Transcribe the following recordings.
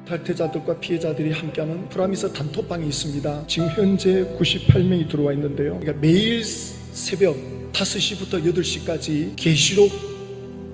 탈퇴자들과 피해자들이 함께하는 프라미스 단톡방이 있습니다. 지금 현재 98명이 들어와 있는데요. 그러니까 매일 새벽 5시부터 8시까지 계시록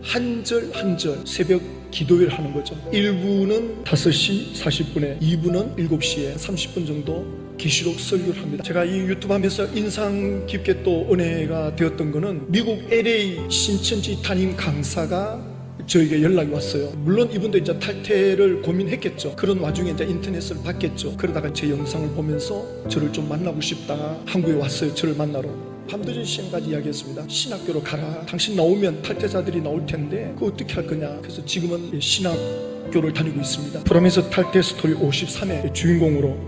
한 절 한 절 새벽 기도회를 하는 거죠. 1부는 5시 40분에 2부는 7시에 30분 정도 계시록 설교를 합니다. 제가 이 유튜브 하면서 인상 깊게 또 은혜가 되었던 거는 미국 LA 신천지 담임 강사가 저에게 연락이 왔어요. 물론 이분도 이제 탈퇴를 고민했겠죠. 그런 와중에 이제 인터넷을 봤겠죠. 그러다가 제 영상을 보면서 저를 좀 만나고 싶다. 한국에 왔어요. 저를 만나러. 밤늦은 시간까지 이야기했습니다. 신학교로 가라. 당신 나오면 탈퇴자들이 나올 텐데 그거 어떻게 할 거냐. 그래서 지금은 신학교를 다니고 있습니다. 프라미스 탈퇴 스토리 53의 주인공으로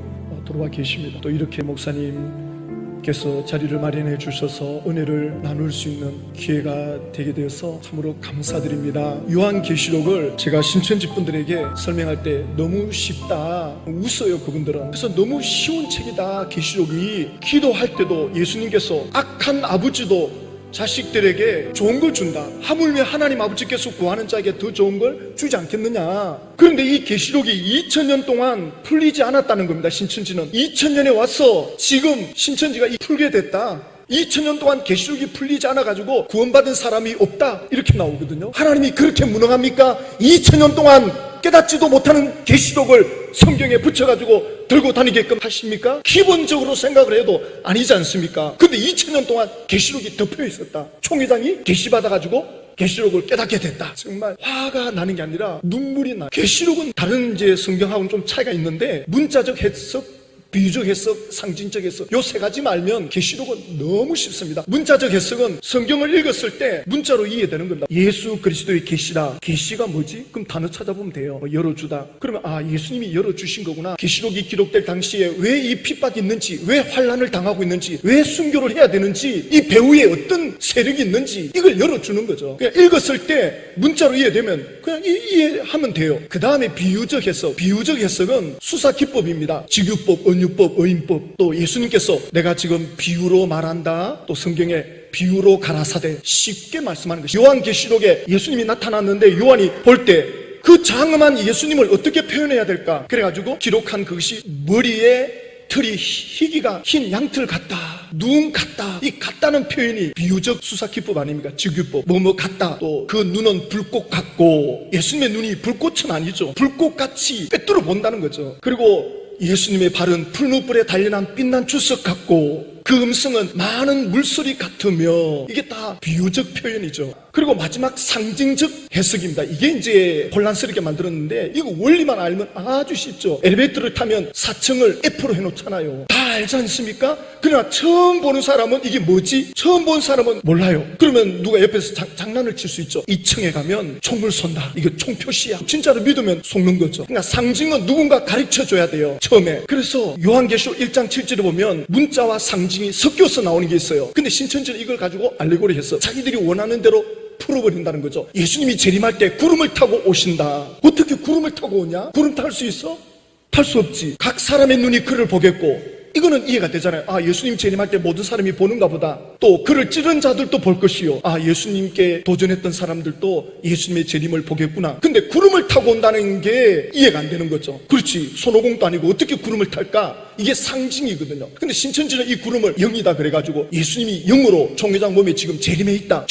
들어와 계십니다. 또 이렇게 목사님께서 자리를 마련해 주셔서 은혜를 나눌 수 있는 기회가 되게 되어서 참으로 감사드립니다. 요한계시록을 제가 신천지 분들에게 설명할 때 너무 쉽다 웃어요. 그분들은. 그래서 너무 쉬운 책이다. 계시록이. 기도할 때도 예수님께서 악한 아버지도 자식들에게 좋은 걸 준다. 하물며 하나님 아버지께서 구하는 자에게 더 좋은 걸 주지 않겠느냐. 그런데 이 계시록이 2000년 동안 풀리지 않았다는 겁니다. 신천지는 2000년에 와서 지금 신천지가 풀게 됐다. 2000년 동안 계시록이 풀리지 않아가지고 구원받은 사람이 없다 이렇게 나오거든요. 하나님이 그렇게 무능합니까? 2000년 동안 깨닫지도 못하는 계시록을 성경에 붙여가지고 들고 다니게끔 하십니까? 기본적으로 생각을 해도 아니지 않습니까? 근데 2000년 동안 계시록이 덮여 있었다. 총회장이 계시받아가지고 계시록을 깨닫게 됐다. 정말 화가 나는 게 아니라 눈물이 나. 계시록은 다른 이제 성경하고는 좀 차이가 있는데 문자적 해석, 비유적 해석, 상징적 해석 요 세 가지만 알면 계시록은 너무 쉽습니다. 문자적 해석은 성경을 읽었을 때 문자로 이해되는 겁니다. 예수 그리스도의 계시다. 계시가 뭐지? 그럼 단어 찾아보면 돼요. 열어주다. 그러면 예수님이 열어주신 거구나. 계시록이 기록될 당시에 왜 이 핍박이 있는지, 왜 환난을 당하고 있는지, 왜 순교를 해야 되는지, 이 배후에 어떤 세력이 있는지 이걸 열어주는 거죠. 그냥 읽었을 때 문자로 이해되면 그냥 이해하면 돼요. 그 다음에 비유적 해석. 비유적 해석은 수사 기법입니다. 직유법, 은유법, 의인법. 또 예수님께서 내가 지금 비유로 말한다. 또 성경에 비유로 가라사대 쉽게 말씀하는 것이. 요한계시록에 예수님이 나타났는데 요한이 볼 때 그 장엄한 예수님을 어떻게 표현해야 될까? 그래가지고 기록한 그것이 머리에 털이 희기가 흰 양털 같다. 눈 같다. 이 같다는 표현이 비유적 수사기법 아닙니까? 직유법. 뭐뭐 같다. 또 그 눈은 불꽃 같고. 예수님의 눈이 불꽃은 아니죠. 불꽃같이 꿰뚫어 본다는 거죠. 그리고 예수님의 발은 풀무불에 단련한 빛난 주석 같고 그 음성은 많은 물소리 같으며 이게 다 비유적 표현이죠. 그리고 마지막 상징적 해석입니다. 이게 이제 혼란스럽게 만들었는데 이거 원리만 알면 아주 쉽죠. 엘리베이터를 타면 4층을 F로 해놓잖아요. 다 알지 않습니까? 그러나 처음 보는 사람은 이게 뭐지? 처음 본 사람은 몰라요. 그러면 누가 옆에서 장난을 칠 수 있죠. 2층에 가면 총을 쏜다. 이거 총 표시야. 진짜로 믿으면 속는 거죠. 그러니까 상징은 누군가 가르쳐줘야 돼요. 처음에. 그래서 요한계시록 1장 7절에 보면 문자와 상징이 섞여서 나오는 게 있어요. 근데 신천지는 이걸 가지고 알레고리 해서 자기들이 원하는 대로 풀어버린다는 거죠. 예수님이 재림할 때 구름을 타고 오신다. 어떻게 구름을 타고 오냐? 구름 탈 수 있어? 탈 수 없지. 각 사람의 눈이 그를 보겠고. 이거는 이해가 되잖아요. 예수님 재림할 때 모든 사람이 보는가 보다. 또 그를 찌른 자들도 볼 것이요. 예수님께 도전했던 사람들도 예수님의 재림을 보겠구나. 근데 구름을 타고 온다는 게 이해가 안 되는 거죠. 그렇지. 손오공도 아니고 어떻게 구름을 탈까? 이게 상징이거든요. 근데 신천지는 이 구름을 영이다 그래가지고 예수님이 영으로 총회장 몸에 지금 재림해 있다.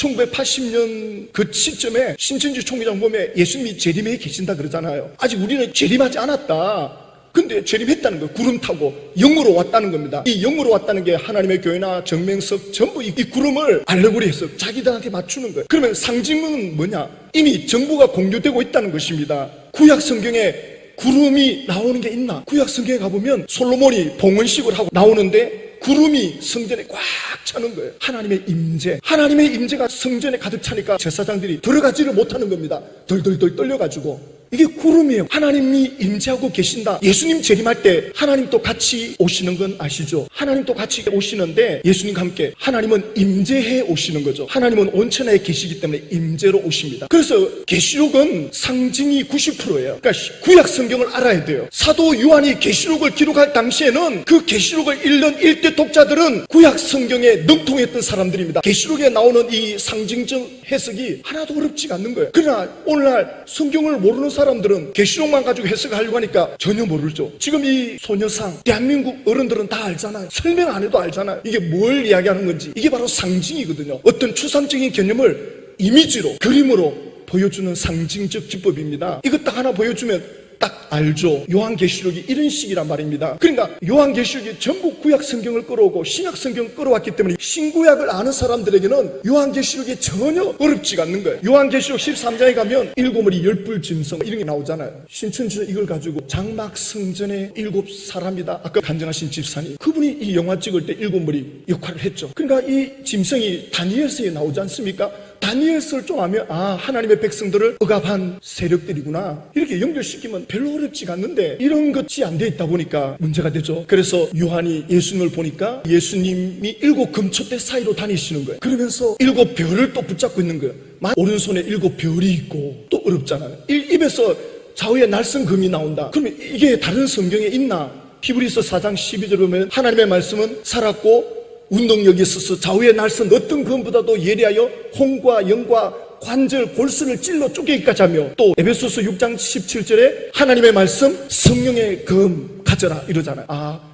1980년 그 시점에 신천지 총회장 몸에 예수님이 재림해 계신다 그러잖아요. 아직 우리는 재림하지 않았다. 근데 재림했다는 거예요. 구름 타고 영으로 왔다는 겁니다. 이 영으로 왔다는 게 하나님의 교회나 정명석 전부 이 구름을 알레고리 해서 자기들한테 맞추는 거예요. 그러면 상징은 뭐냐? 이미 정보가 공유되고 있다는 것입니다. 구약 성경에 구름이 나오는 게 있나? 구약 성경에 가보면 솔로몬이 봉헌식을 하고 나오는데 구름이 성전에 꽉 차는 거예요. 하나님의 임재. 하나님의 임재가 성전에 가득 차니까 제사장들이 들어가지를 못하는 겁니다. 덜덜덜 떨려가지고. 이게 구름이에요. 하나님이 임재하고 계신다. 예수님 재림할 때 하나님도 같이 오시는 건 아시죠? 하나님도 같이 오시는데 예수님과 함께 하나님은 임재해 오시는 거죠. 하나님은 온천하에 계시기 때문에 임재로 오십니다. 그래서 계시록은 상징이 90%예요. 그러니까 구약 성경을 알아야 돼요. 사도 요한이 계시록을 기록할 당시에는 그 계시록을 읽는 일대 독자들은 구약 성경에 능통했던 사람들입니다. 계시록에 나오는 이 상징적 해석이 하나도 어렵지가 않는 거예요. 그러나 오늘날 성경을 모르는 사람 사람들은 계시록만 가지고 해석하려고 하니까 전혀 모르죠. 지금 이 소녀상 대한민국 어른들은 다 알잖아요. 설명 안 해도 알잖아요. 이게 뭘 이야기하는 건지. 이게 바로 상징이거든요. 어떤 추상적인 개념을 이미지로, 그림으로 보여주는 상징적 기법입니다. 이것 딱 하나 보여주면 딱 알죠. 요한계시록이 이런 식이란 말입니다. 그러니까 요한계시록이 전부 구약 성경을 끌어오고 신약 성경을 끌어왔기 때문에 신구약을 아는 사람들에게는 요한계시록이 전혀 어렵지가 않는 거예요. 요한계시록 13장에 가면 일곱 머리 열불 짐승 이런 게 나오잖아요. 신천지는 이걸 가지고 장막 성전의 일곱 사람이다. 아까 간증하신 집사님, 그분이 이 영화 찍을 때 일곱 머리 역할을 했죠. 그러니까 이 짐승이 다니엘서에 나오지 않습니까? 다니엘서를 좀 하면 하나님의 백성들을 억압한 세력들이구나 이렇게 연결시키면 별로 어렵지가 않는데 이런 것이 안 돼 있다 보니까 문제가 되죠. 그래서 요한이 예수님을 보니까 예수님이 일곱 금촛대 사이로 다니시는 거예요. 그러면서 일곱 별을 또 붙잡고 있는 거예요. 오른손에 일곱 별이 있고 또 어렵잖아요. 입에서 좌우에 날선 금이 나온다. 그러면 이게 다른 성경에 있나? 히브리서 4장 12절 보면 하나님의 말씀은 살았고 운동력이 있어서 좌우에 날선 어떤 검보다도 예리하여 홍과 영과 관절, 골수를 찔러 쪼개기까지 하며, 또 에베소서 6장 17절에 하나님의 말씀 성령의 검 가져라 이러잖아요.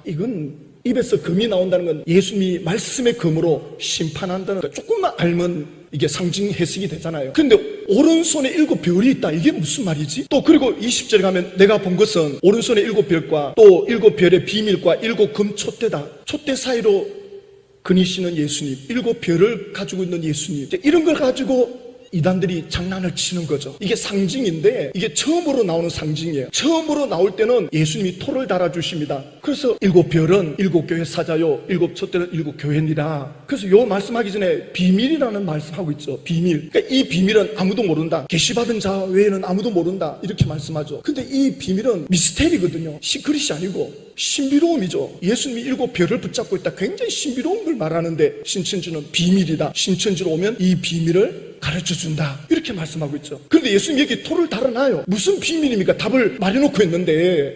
이건 입에서 검이 나온다는 건 예수님이 말씀의 검으로 심판한다는 거 조금만 알면 이게 상징 해석이 되잖아요. 근데 오른손에 일곱 별이 있다. 이게 무슨 말이지? 또 그리고 20절에 가면 내가 본 것은 오른손에 일곱 별과 또 일곱 별의 비밀과 일곱 금 촛대다. 촛대 사이로 그니시는 예수님, 일곱 별을 가지고 있는 예수님, 이런 걸 가지고 이단들이 장난을 치는 거죠. 이게 상징인데 이게 처음으로 나오는 상징이에요. 처음으로 나올 때는 예수님이 토를 달아주십니다. 그래서 일곱 별은 일곱 교회 사자요, 일곱 촛대는 일곱 교회니라. 그래서 요 말씀하기 전에 비밀이라는 말씀하고 있죠. 비밀. 그러니까 이 비밀은 아무도 모른다. 계시받은 자 외에는 아무도 모른다. 이렇게 말씀하죠. 근데 이 비밀은 미스테리거든요. 시크릿이 아니고 신비로움이죠. 예수님이 일곱 별을 붙잡고 있다. 굉장히 신비로운 걸 말하는데 신천지는 비밀이다. 신천지로 오면 이 비밀을 가르쳐준다 이렇게 말씀하고 있죠. 그런데 예수님 여기 토를 달아놔요. 무슨 비밀입니까? 답을 말해놓고 있는데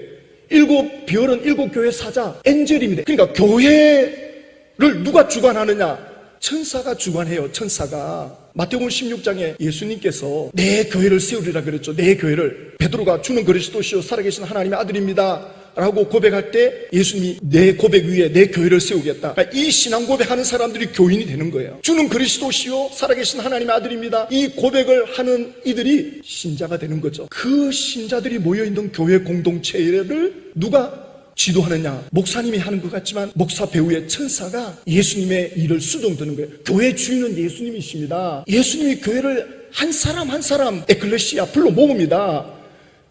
일곱 별은 일곱 교회 사자 엔젤입니다. 그러니까 교회를 누가 주관하느냐? 천사가 주관해요. 천사가. 마태복음 16장에 예수님께서 내 교회를 세우리라 그랬죠. 내 교회를. 베드로가 주는 그리스도시요 살아계신 하나님의 아들입니다 라고 고백할 때 예수님이 내 고백 위에 내 교회를 세우겠다. 그러니까 이 신앙 고백하는 사람들이 교인이 되는 거예요. 주는 그리스도시요 살아계신 하나님의 아들입니다. 이 고백을 하는 이들이 신자가 되는 거죠. 그 신자들이 모여있는 교회 공동체를 누가 지도하느냐? 목사님이 하는 것 같지만 목사 배후의 천사가 예수님의 일을 수종드는 거예요. 교회 주인은 예수님이십니다. 예수님이 교회를 한 사람 한 사람 에클레시아 불러 모읍니다.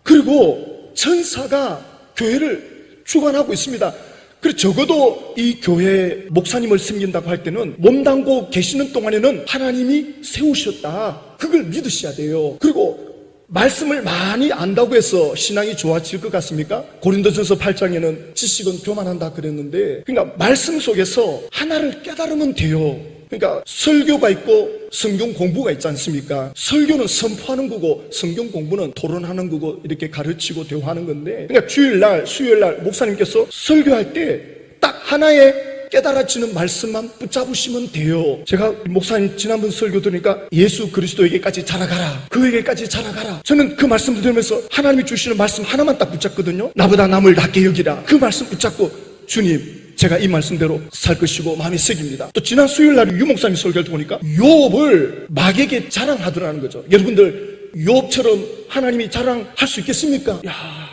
그리고 천사가 교회를 주관하고 있습니다. 그래서 적어도 이 교회 목사님을 섬긴다고 할 때는 몸담고 계시는 동안에는 하나님이 세우셨다. 그걸 믿으셔야 돼요. 그리고 말씀을 많이 안다고 해서 신앙이 좋아질 것 같습니까? 고린도전서 8장에는 지식은 교만한다 그랬는데, 그러니까 말씀 속에서 하나를 깨달으면 돼요. 그러니까 설교가 있고 성경 공부가 있지 않습니까? 설교는 선포하는 거고 성경 공부는 토론하는 거고 이렇게 가르치고 대화하는 건데, 그러니까 주일날 수요일날 목사님께서 설교할 때 딱 하나의 깨달아지는 말씀만 붙잡으시면 돼요. 제가 목사님 지난번 설교 들으니까 예수 그리스도에게까지 자라가라, 그에게까지 자라가라. 저는 그 말씀 들으면서 하나님이 주시는 말씀 하나만 딱 붙잡거든요. 나보다 남을 낫게 여기라. 그 말씀 붙잡고 주님 제가 이 말씀대로 살 것이고 마음이 새깁니다. 또 지난 수요일날 유 목사님 설교를 보니까 욥을 마귀에게 자랑하더라는 거죠. 여러분들 욥처럼 하나님이 자랑할 수 있겠습니까?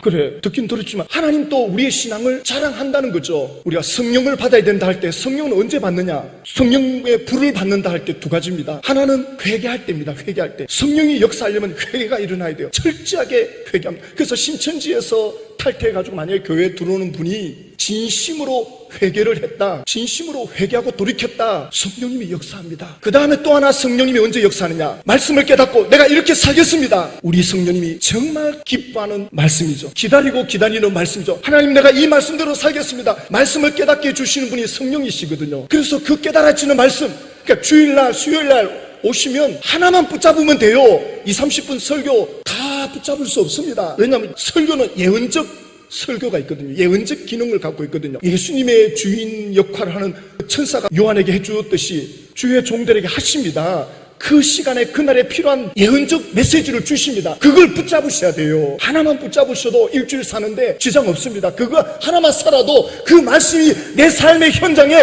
그래 듣긴 들었지만 하나님 또 우리의 신앙을 자랑한다는 거죠. 우리가 성령을 받아야 된다 할 때 성령은 언제 받느냐? 성령의 불을 받는다 할 때 두 가지입니다. 하나는 회개할 때입니다. 회개할 때. 성령이 역사하려면 회개가 일어나야 돼요. 철저하게 회개합니다. 그래서 신천지에서 탈퇴해가지고 만약에 교회에 들어오는 분이 진심으로 회개를 했다, 진심으로 회개하고 돌이켰다, 성령님이 역사합니다. 그 다음에 또 하나 성령님이 언제 역사하느냐? 말씀을 깨닫고 내가 이렇게 살겠습니다. 우리 성령님이 정말 기뻐하는 말씀이죠. 기다리고 기다리는 말씀이죠. 하나님 내가 이 말씀대로 살겠습니다. 말씀을 깨닫게 해주시는 분이 성령이시거든요. 그래서 그 깨달아지는 말씀, 그러니까 주일날 수요일날 오시면 하나만 붙잡으면 돼요. 20-30분 설교 다 붙잡을 수 없습니다. 왜냐하면 설교는 예언적 설교가 있거든요. 예언적 기능을 갖고 있거든요. 예수님의 주인 역할을 하는 천사가 요한에게 해주었듯이 주의 종들에게 하십니다. 그 시간에 그날에 필요한 예언적 메시지를 주십니다. 그걸 붙잡으셔야 돼요. 하나만 붙잡으셔도 일주일 사는데 지장 없습니다. 그거 하나만 살아도 그 말씀이 내 삶의 현장에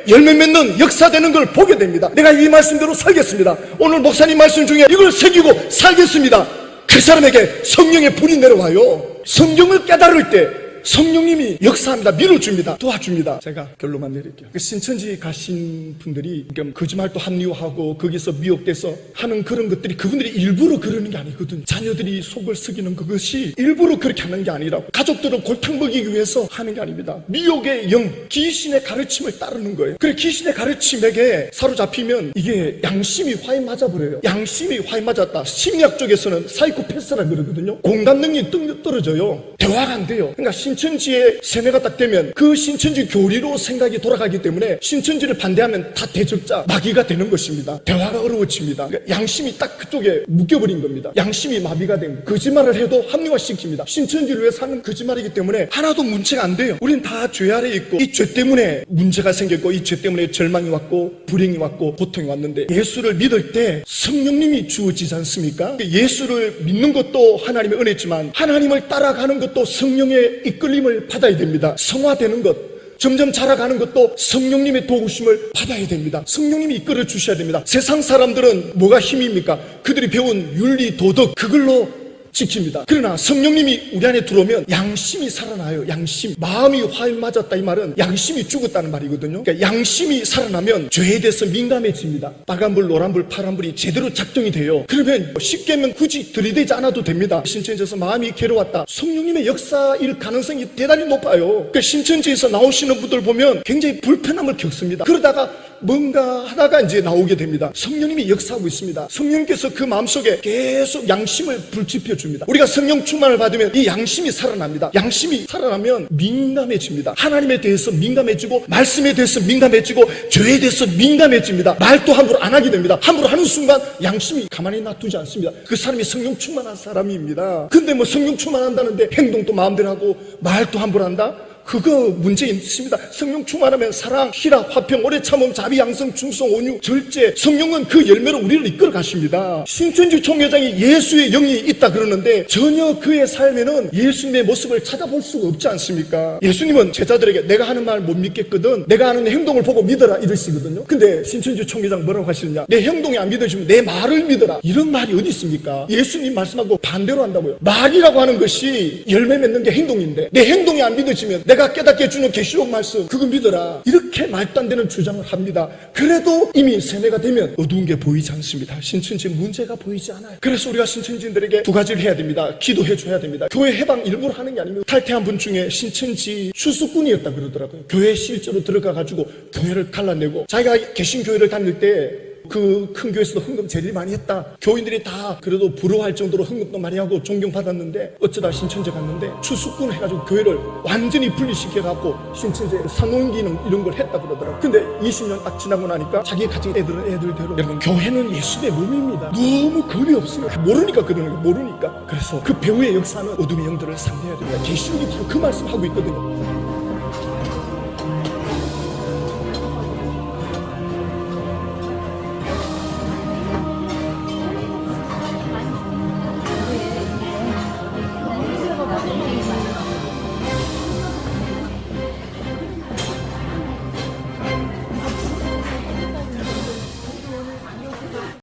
열매 맺는 역사되는 걸 보게 됩니다. 내가 이 말씀대로 살겠습니다. 오늘 목사님 말씀 중에 이걸 새기고 살겠습니다. 그 사람에게 성령의 불이 내려와요. 성경을 깨달을 때 성령님이 역사합니다. 밀어줍니다. 도와줍니다. 제가 결론만 내릴게요. 신천지 가신 분들이 거짓말도 합리화하고 거기서 미혹돼서 하는 그런 것들이 그분들이 일부러 그러는 게 아니거든요. 자녀들이 속을 썩이는 그것이 일부러 그렇게 하는 게 아니라고. 가족들을 골탕 먹이기 위해서 하는 게 아닙니다. 미혹의 영, 귀신의 가르침을 따르는 거예요. 그래 귀신의 가르침에게 사로잡히면 이게 양심이 화에 맞아버려요. 양심이 화에 맞았다. 심리학 쪽에서는 사이코패스라 그러거든요. 공감 능력이 떨어져요. 대화가 안 돼요. 그러니까 신천지의 세뇌가 딱 되면 그 신천지 교리로 생각이 돌아가기 때문에 신천지를 반대하면 다 대적자, 마귀가 되는 것입니다. 대화가 어려워집니다. 그러니까 양심이 딱 그쪽에 묶여버린 겁니다. 양심이 마비가 된 거짓말을 해도 합리화시킵니다. 신천지를 위해서 하는 거짓말이기 때문에 하나도 문제가 안 돼요. 우린 다 죄 아래에 있고 이 죄 때문에 문제가 생겼고 이 죄 때문에 절망이 왔고 불행이 왔고 고통이 왔는데 예수를 믿을 때 성령님이 주어지지 않습니까? 예수를 믿는 것도 하나님의 은혜지만 하나님을 따라가는 것도 성령의 이끌림을 받아야 됩니다. 성화되는 것, 점점 자라가는 것도 성령님의 도우심을 받아야 됩니다. 성령님이 이끌어 주셔야 됩니다. 세상 사람들은 뭐가 힘입니까? 그들이 배운 윤리, 도덕 그걸로 지킵니다. 그러나 성령님이 우리 안에 들어오면 양심이 살아나요. 양심. 마음이 화에 맞았다 이 말은 양심이 죽었다는 말이거든요. 그러니까 양심이 살아나면 죄에 대해서 민감해집니다. 빨간불, 노란불, 파란불이 제대로 작동이 돼요. 그러면 쉽게 하면 굳이 들이대지 않아도 됩니다. 신천지에서 마음이 괴로웠다. 성령님의 역사일 가능성이 대단히 높아요. 그러니까 신천지에서 나오시는 분들 보면 굉장히 불편함을 겪습니다. 그러다가 뭔가 하다가 이제 나오게 됩니다. 성령님이 역사하고 있습니다. 성령님께서 그 마음속에 계속 양심을 불지펴 줍니다. 우리가 성령 충만을 받으면 이 양심이 살아납니다. 양심이 살아나면 민감해집니다. 하나님에 대해서 민감해지고 말씀에 대해서 민감해지고 죄에 대해서 민감해집니다. 말도 함부로 안 하게 됩니다. 함부로 하는 순간 양심이 가만히 놔두지 않습니다. 그 사람이 성령 충만한 사람입니다. 근데 뭐 성령 충만한다는데 행동도 마음대로 하고 말도 함부로 한다? 그거 문제 있습니다. 성령 충만하면 사랑, 희락, 화평, 오래 참음, 자비, 양성, 충성, 온유, 절제. 성령은 그 열매로 우리를 이끌어 가십니다. 신천지 총회장이 예수의 영이 있다 그러는데 전혀 그의 삶에는 예수님의 모습을 찾아볼 수가 없지 않습니까? 예수님은 제자들에게 내가 하는 말 못 믿겠거든, 내가 하는 행동을 보고 믿어라 이러시거든요. 근데 신천지 총회장 뭐라고 하시느냐? 내 행동이 안 믿어지면 내 말을 믿어라. 이런 말이 어디 있습니까? 예수님 말씀하고 반대로 한다고요. 말이라고 하는 것이 열매 맺는 게 행동인데 내 행동이 안 믿어지면 내가 깨닫게 해주는 계시록 말씀 그거 믿어라. 이렇게 말도 안 되는 주장을 합니다. 그래도 이미 세뇌가 되면 어두운 게 보이지 않습니다. 신천지 문제가 보이지 않아요. 그래서 우리가 신천지인들에게 두 가지를 해야 됩니다. 기도해 줘야 됩니다. 교회 해방 일부러 하는 게 아닙니다. 탈퇴한 분 중에 신천지 추수꾼이었다 그러더라고요. 교회에 실제로 들어가가지고 교회를 갈라내고 자기가 개신교회를 다닐 때 그 큰 교회에서도 헌금 제일 많이 했다. 교인들이 다 그래도 부러워할 정도로 헌금도 많이 하고 존경받았는데 어쩌다 신천지 갔는데 추수꾼 해가지고 교회를 완전히 분리시켜갖고 신천지 상원기능 이런 걸 했다 그러더라고요. 근데 20년 딱 지나고 나니까 자기 가진 애들은 애들대로. 여러분 교회는 예수의 몸입니다. 너무 겁이 없어요. 모르니까 그러는 거예요. 모르니까. 그래서 그 배후의 역사는 어둠의 영들을 상대해야 됩니다. 계시록이 바로 그 말씀하고 있거든요.